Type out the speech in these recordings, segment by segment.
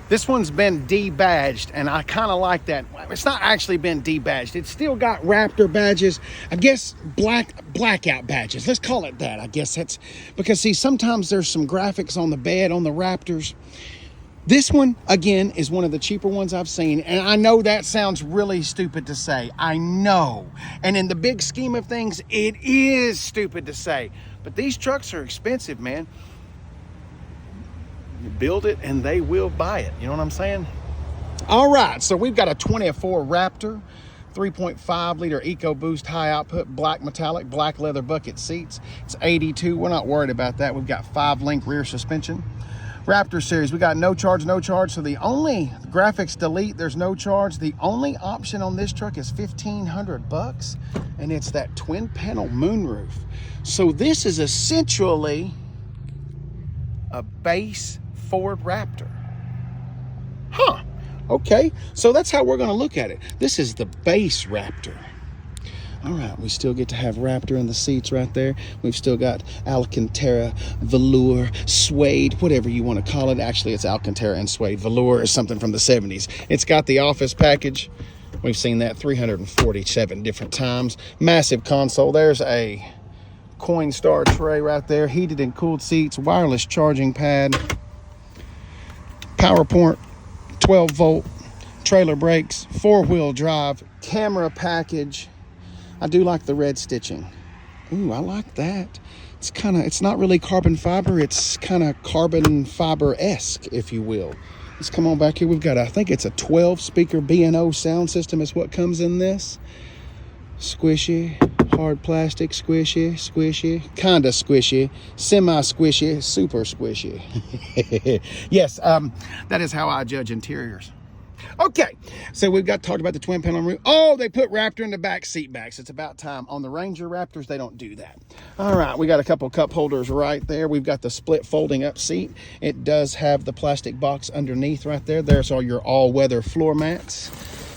This one's been debadged, and I kind of like that. It's not actually been debadged. It's still got Raptor badges. I guess blackout badges. Let's call it that. I guess that's because, see, sometimes there's some graphics on the bed on the Raptors. This one, again, is one of the cheaper ones I've seen, and I know that sounds really stupid to say. I know. And in the big scheme of things, it is stupid to say. But these trucks are expensive, man. You build it and they will buy it. You know what I'm saying? All right, so we've got a 24 Raptor, 3.5 liter EcoBoost high output, black metallic, black leather bucket seats. It's 82. We're not worried about that. We've got 5-link rear suspension. Raptor series, we got no charge. So the only graphics delete, there's no charge. The only option on this truck is $1,500, and it's that twin panel moonroof. So this is essentially a base Ford Raptor. Huh. Okay, so that's how we're going to look at it. This is the base Raptor. All right, we still get to have Raptor in the seats right there. We've still got Alcantara, velour, suede, whatever you want to call it. Actually, it's Alcantara and suede. Velour is something from the 70s. It's got the office package. We've seen that 347 different times. Massive console. There's a Coinstar tray right there. Heated and cooled seats, wireless charging pad, PowerPort, 12-volt, trailer brakes, 4-wheel drive, camera package. I do like the red stitching. Ooh, I like that. It's not really carbon fiber. It's kind of carbon fiber-esque, if you will. Let's come on back here. We've got, I think it's a 12-speaker B&O sound system is what comes in this. Squishy, hard plastic, squishy, kind of squishy, semi-squishy, super squishy. Yes, that is how I judge interiors. Okay, so we've got talked about the twin panel roof. Oh, they put Raptor in the back seat backs. It's about time. On the Ranger Raptors, they don't do that. All right, we got a couple cup holders right there. We've got the split folding up seat. It does have the plastic box underneath right there. There's all your all-weather floor mats.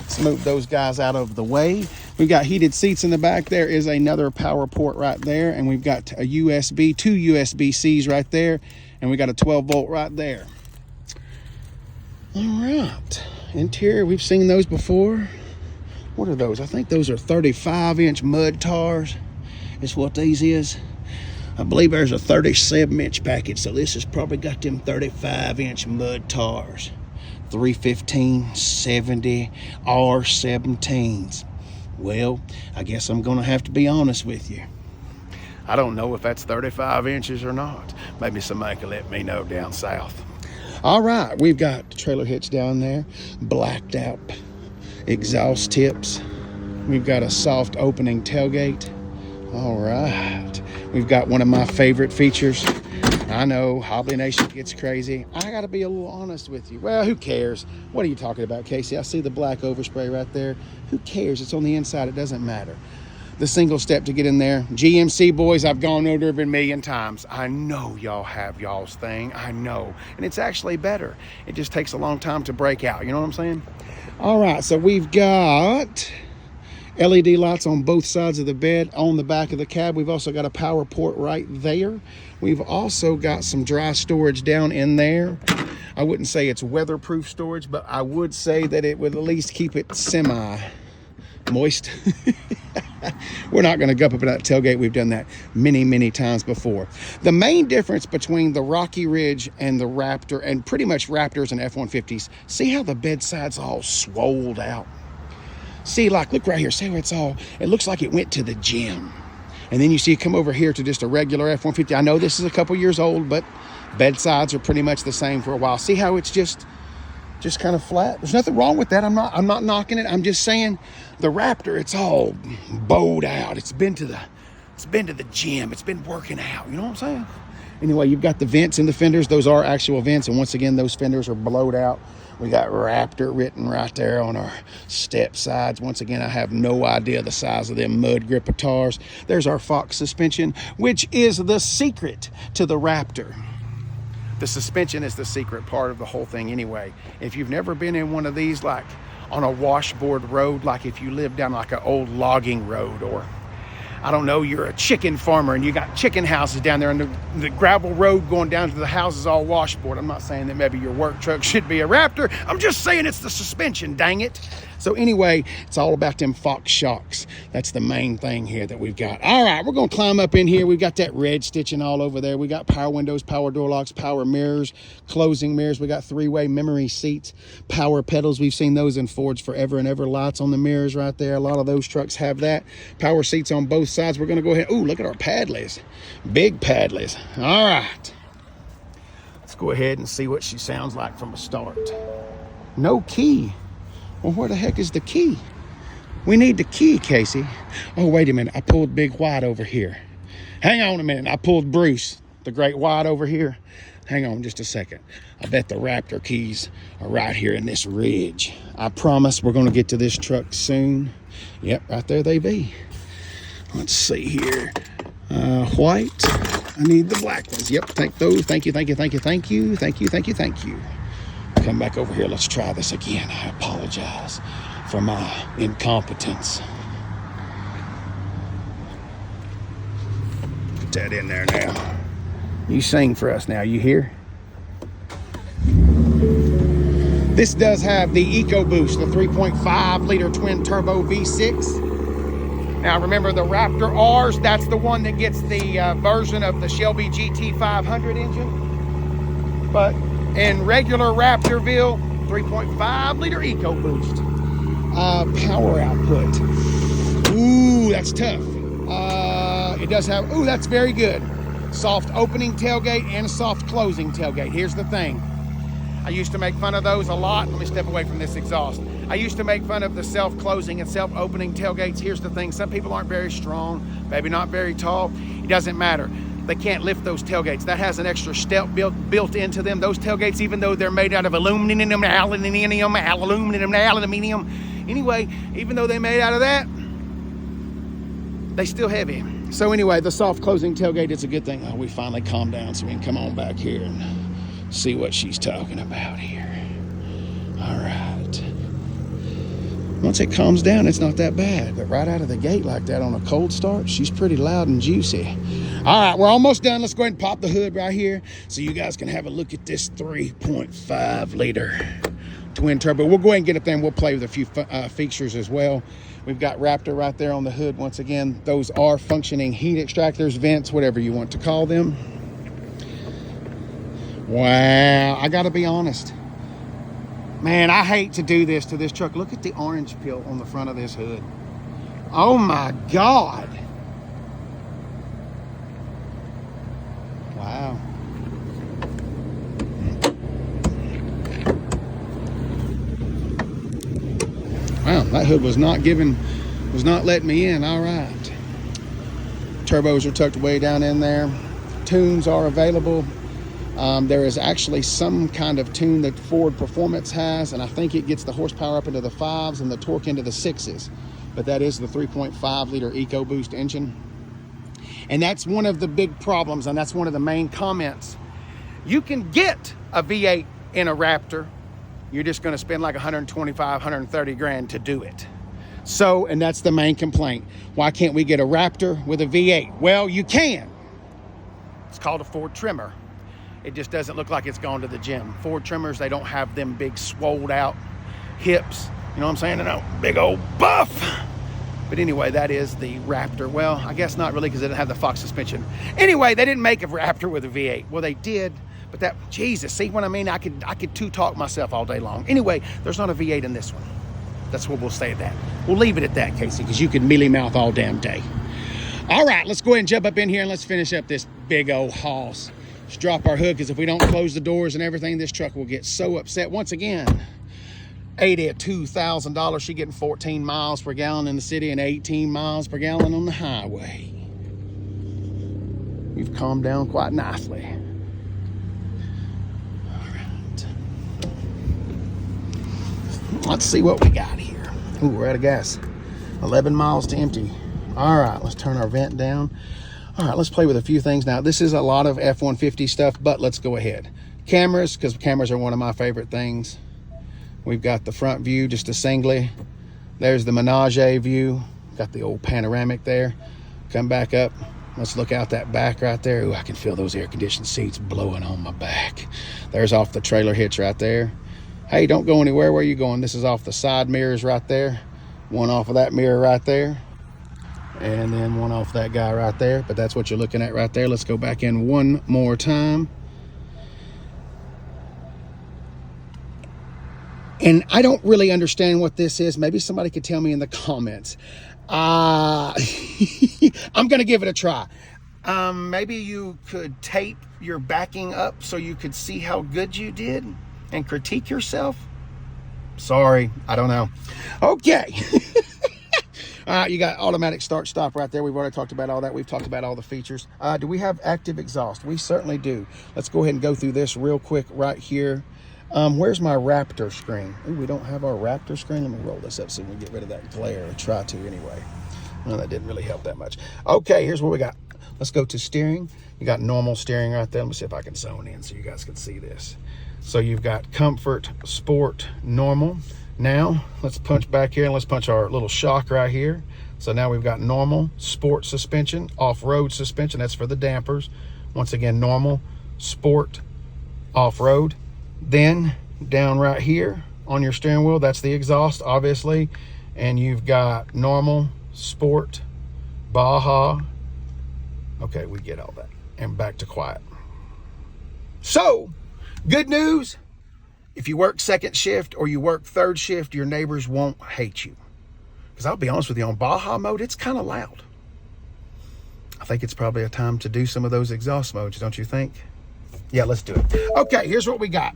Let's move those guys out of the way. We've got heated seats in the back. There is another power port right there, and we've got a USB, 2 USB-Cs right there, and we got a 12-volt right there. All right. Interior, we've seen those before. What are those? I think those are 35-inch mud tars is what these is. I believe there's a 37-inch package, so this has probably got them 35-inch mud tars. 315 70 R17s. Well, I guess I'm gonna have to be honest with you. I don't know if that's 35 inches or not. Maybe somebody can let me know down south. All right, we've got the trailer hitch down there, blacked out exhaust tips. We've got a soft opening tailgate. All right, we've got one of my favorite features. I know Hobbly Nation gets crazy. I gotta be a little honest with you. Well, who cares? What are you talking about, Casey? I see the black overspray right there. Who cares? It's on the inside. It doesn't matter. The single step to get in there. GMC boys, I've gone over it a million times. I know y'all have y'all's thing. I know. And it's actually better. It just takes a long time to break out. You know what I'm saying? All right, so we've got LED lights on both sides of the bed. On the back of the cab, we've also got a power port right there. We've also got some dry storage down in there. I wouldn't say it's weatherproof storage, but I would say that it would at least keep it semi-moist. We're not going to go up that tailgate. We've done that many times before. The main difference between the Rocky Ridge and the Raptor, and pretty much Raptors and F-150s, see how the bedside's all swolled out? See, like, look right here. See how it looks like it went to the gym. And then you see it come over here to just a regular F-150. I know this is a couple years old, but bedsides are pretty much the same for a while. See how it's just kind of flat? There's nothing wrong with that. I'm not knocking it. I'm just saying the Raptor, it's all bowed out. It's been to the gym. It's been working out. You know what I'm saying? Anyway, you've got the vents in the fenders. Those are actual vents, and once again, those fenders are blowed out. We got Raptor written right there on our step sides. Once again, I have no idea the size of them mud grip tars. There's our Fox suspension, which is the secret to the Raptor. The suspension is the secret part of the whole thing anyway. If you've never been in one of these, like on a washboard road, like if you live down like an old logging road, or I don't know, you're a chicken farmer and you got chicken houses down there, and the gravel road going down to the houses all washboard. I'm not saying that maybe your work truck should be a Raptor. I'm just saying it's the suspension, dang it. So anyway, it's all about them Fox shocks. That's the main thing here that we've got. All right, we're going to climb up in here. We've got that red stitching all over there. We got power windows, power door locks, power mirrors, closing mirrors. We got three-way memory seats, power pedals. We've seen those in Fords forever and ever. Lights on the mirrors right there. A lot of those trucks have that. Power seats on both sides. We're going to go ahead. Ooh, look at our padleys. Big padleys. All right. Let's go ahead and see what she sounds like from a start. No key. Well, where the heck is the key? We need the key, Casey. Oh, wait a minute. I pulled Big White over here. Hang on a minute. I pulled Bruce, the Great White, over here. Hang on just a second. I bet the Raptor keys are right here in this ridge. I promise we're going to get to this truck soon. Yep, right there they be. Let's see here. White. I need the black ones. Yep, take those. Thank you, thank you, thank you, thank you, thank you, thank you, thank you. Come back over here. Let's try this again. I apologize for my incompetence. Put that in there now. You sing for us now. You hear? This does have the EcoBoost, the 3.5 liter twin turbo V6. Now remember the Raptor R's, that's the one that gets the version of the Shelby GT500 engine. But in regular Raptorville, 3.5 liter EcoBoost. Power output. Ooh, that's tough. It does have, ooh, that's very good. Soft opening tailgate and soft closing tailgate. Here's the thing. I used to make fun of those a lot. Let me step away from this exhaust. I used to make fun of the self-closing and self-opening tailgates. Here's the thing. Some people aren't very strong, maybe not very tall. It doesn't matter. They can't lift those tailgates. That has an extra step built into them. Those tailgates, even though they're made out of aluminum, anyway, even though they're made out of that, they still heavy. So anyway, the soft closing tailgate is a good thing. Oh, we finally calmed down so we can come on back here and see what she's talking about here. All right. Once it calms down, it's not that bad. But right out of the gate like that on a cold start, she's pretty loud and juicy. All right, we're almost done. Let's go ahead and pop the hood right here so you guys can have a look at this 3.5 liter twin turbo. We'll go ahead and get it there and we'll play with a few features as well. We've got Raptor right there on the hood. Once again, those are functioning heat extractors, vents, whatever you want to call them. Wow, I gotta be honest. Man, I hate to do this to this truck. Look at the orange peel on the front of this hood. Oh my God. Wow. Wow, that hood was not letting me in. All right. Turbos are tucked way down in there. Tunes are available. There is actually some kind of tune that Ford Performance has, and I think it gets the horsepower up into the 5s and the torque into the 6s. But that is the 3.5 liter EcoBoost engine. And that's one of the big problems, and that's one of the main comments. You can get a V8 in a Raptor. You're just going to spend like 125, 130 grand to do it. So, and that's the main complaint. Why can't we get a Raptor with a V8? Well, you can. It's called a Ford trimmer. It just doesn't look like it's gone to the gym. Ford trimmers, they don't have them big swolled out hips. You know what I'm saying? No, big old buff. But anyway, that is the Raptor. Well, I guess not really because it didn't have the Fox suspension. Anyway, they didn't make a Raptor with a V8. Well, they did, but that, Jesus, see what I mean? I could two-talk myself all day long. Anyway, there's not a V8 in this one. That's what we'll say at that. We'll leave it at that, Casey, because you can mealy mouth all damn day. All right, let's go ahead and jump up in here and let's finish up this big old hoss. Let's drop our hood, because if we don't close the doors and everything, this truck will get so upset. Once again, $82,000. She's getting 14 miles per gallon in the city and 18 miles per gallon on the highway. We've calmed down quite nicely. All right. Let's see what we got here. Ooh, we're out of gas. 11 miles to empty. All right, let's turn our vent down. All right, let's play with a few things now. This is a lot of F-150 stuff, but let's go ahead. Cameras, because cameras are one of my favorite things. We've got the front view, just a singly. There's the Menage view. Got the old panoramic there. Come back up. Let's look out that back right there. Ooh, I can feel those air-conditioned seats blowing on my back. There's off the trailer hitch right there. Hey, don't go anywhere. Where are you going? This is off the side mirrors right there. One off of that mirror right there. And then one off that guy right there. But that's what you're looking at right there. Let's go back in one more time. And I don't really understand what this is. Maybe somebody could tell me in the comments. I'm going to give it a try. Maybe you could tape your backing up so you could see how good you did and critique yourself. Sorry, I don't know. Okay. All right, you got automatic start stop right there. We've already talked about all that. We've talked about all the features. Do we have active exhaust? We certainly do. Let's go ahead and go through this real quick right here. Where's my Raptor screen? Ooh, we don't have our Raptor screen. Let me roll this up so we can get rid of that glare, or try to anyway. Well, that didn't really help that much. Okay, here's what we got. Let's go to steering. You got normal steering right there. Let me see if I can zone in so you guys can see this. So you've got comfort, sport, normal. Now let's punch back here and let's punch our little shock right here. So now we've got normal, sport suspension, off-road suspension. That's for the dampers. Once again, normal, sport, off-road. Then down right here on your steering wheel, that's the exhaust, obviously. And you've got normal, sport, Baja. Okay, we get all that. And back to quiet. So, good news. If you work second shift or you work third shift, your neighbors won't hate you. Because I'll be honest with you, on Baja mode, it's kind of loud. I think it's probably a time to do some of those exhaust modes, don't you think? Yeah, let's do it. Okay, here's what we got.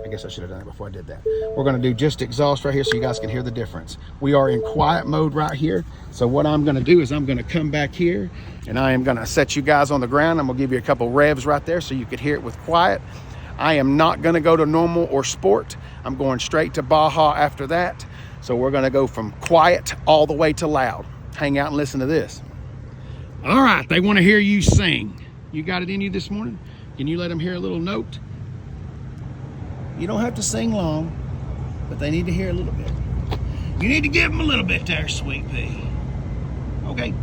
I guess I should have done it before I did that. We're going to do just exhaust right here so you guys can hear the difference. We are in quiet mode right here. So what I'm going to do is I'm going to come back here and I am going to set you guys on the ground. I'm going to give you a couple revs right there so you could hear it with quiet. I am not going to go to normal or sport. I'm going straight to Baja after that. So we're going to go from quiet all the way to loud. Hang out and listen to this. All right, they want to hear you sing. You got it in you this morning? Can you let them hear a little note? You don't have to sing long, but they need to hear a little bit. You need to give them a little bit there, sweet pea. Okay.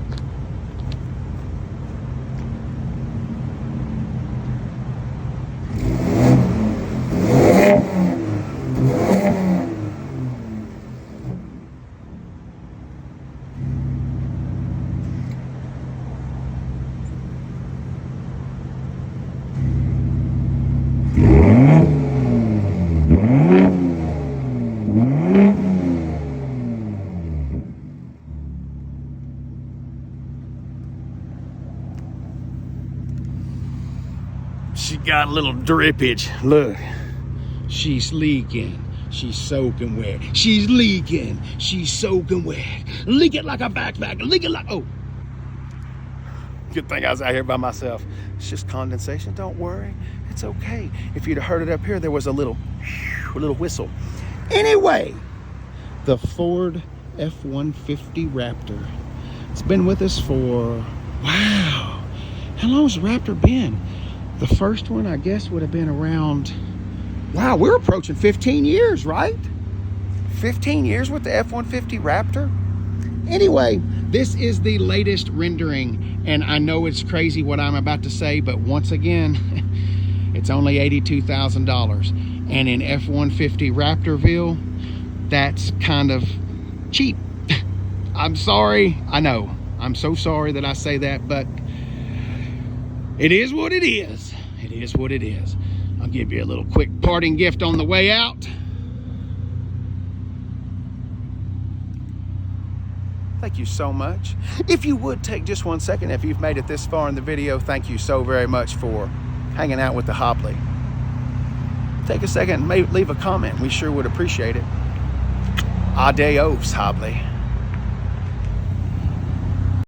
She got a little drippage. Look, she's leaking. She's soaking wet. She's leaking. She's soaking wet. Leak it like a backpack. Leak it like, oh. Good thing I was out here by myself. It's just condensation. Don't worry. It's okay. If you'd have heard it up here, there was a little whistle. Anyway, the Ford F-150 Raptor. It's been with us for, wow. How long has the Raptor been? The first one, I guess, would have been around, wow, we're approaching 15 years, right? 15 years with the F-150 Raptor? Anyway, this is the latest rendering, and I know it's crazy what I'm about to say, but once again, it's only $82,000. And in F-150 Raptorville, that's kind of cheap. I'm sorry, I know. I'm so sorry that I say that, but it is what it is. It is what it is. I'll give you a little quick parting gift on the way out. Thank you so much. If you would take just 1 second, if you've made it this far in the video, thank you so very much for hanging out with the Hobley. Take a second and leave a comment. We sure would appreciate it. Adios, Hobley.